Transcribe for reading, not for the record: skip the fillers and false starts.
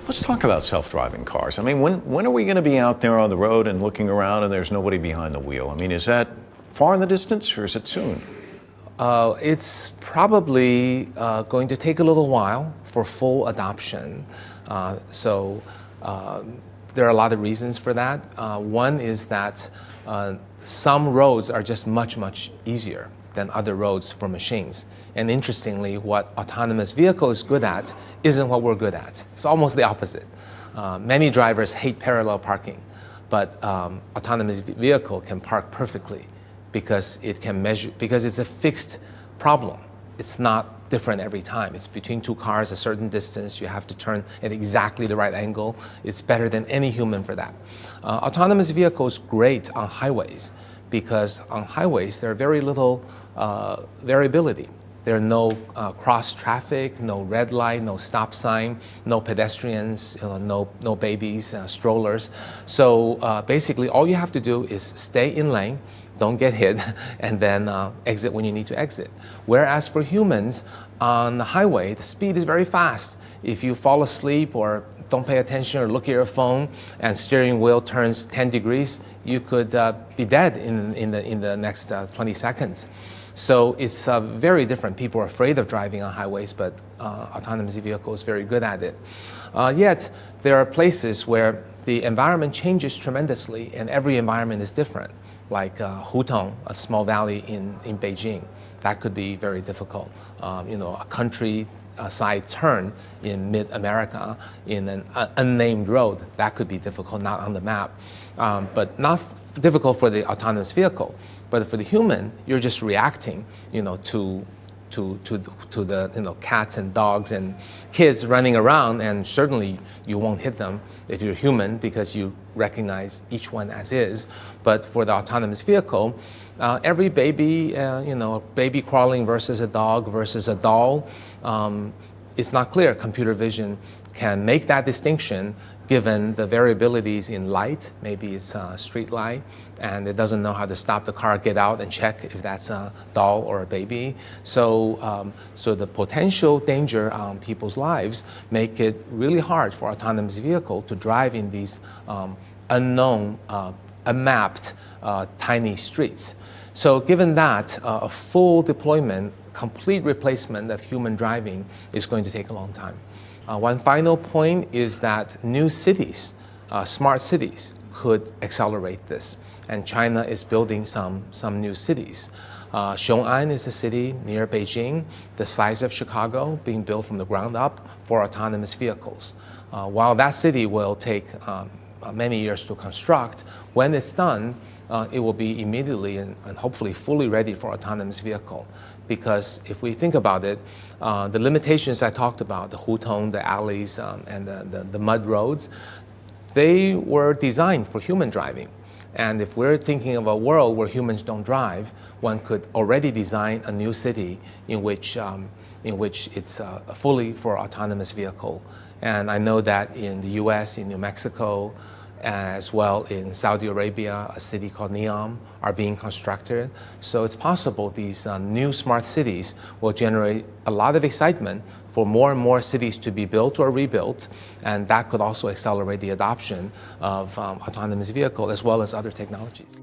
Let's talk about self-driving cars. I mean, when are we going to be out there on the road and looking around and there's nobody behind the wheel? I mean, is that far in the distance or is it soon? It's probably going to take a little while for full adoption. So there are a lot of reasons for that. One is that some roads are just much easier than other roads for machines. And interestingly, what autonomous vehicle is good at isn't what we're good at. It's almost the opposite. Many drivers hate parallel parking, but autonomous vehicle can park perfectly because it can measure, because it's a fixed problem. It's not different every time. It's between two cars, a certain distance. You have to turn at exactly the right angle. It's better than any human for that. Autonomous vehicles great on highways because on highways there are very little variability. There are no cross traffic, no red light, no stop sign, no pedestrians, no babies, strollers. So basically all you have to do is stay in lane, don't get hit, and then exit when you need to exit. Whereas for humans, on the highway, the speed is very fast. If you fall asleep or don't pay attention or look at your phone and steering wheel turns 10 degrees, you could be dead in the next 20 seconds. So it's very different. People are afraid of driving on highways, but autonomous vehicle is very good at it. Yet, there are places where the environment changes tremendously and every environment is different. Like Hutong, a small valley in Beijing. That could be very difficult. A countryside turn in mid-America in an unnamed road, that could be difficult, not on the map. But not difficult for the autonomous vehicle. But for the human, you're just reacting, to the cats and dogs and kids running around, and certainly you won't hit them if you're human because you recognize each one as is. But for the autonomous vehicle, every baby, baby crawling versus a dog versus a doll, it's not clear. Computer vision can make that distinction given the variabilities in light. Maybe it's a street light and it doesn't know how to stop the car, get out and check if that's a doll or a baby. So, so the potential danger on people's lives make it really hard for autonomous vehicle to drive in these unknown, unmapped, tiny streets. So given that, a full deployment, complete replacement of human driving is going to take a long time. One final point is that new cities, smart cities, could accelerate this. And China is building some new cities. Xiong'an is a city near Beijing, the size of Chicago, being built from the ground up for autonomous vehicles. While that city will take many years to construct, when it's done, it will be immediately and hopefully fully ready for autonomous vehicle. Because if we think about it, the limitations I talked about, the hutong, the alleys, and the mud roads, they were designed for human driving. And if we're thinking of a world where humans don't drive, one could already design a new city in which it's fully for autonomous vehicle. And I know that in the US, in New Mexico, as well in Saudi Arabia, a city called Neom are being constructed. So it's possible these new smart cities will generate a lot of excitement for more and more cities to be built or rebuilt, and that could also accelerate the adoption of autonomous vehicle as well as other technologies.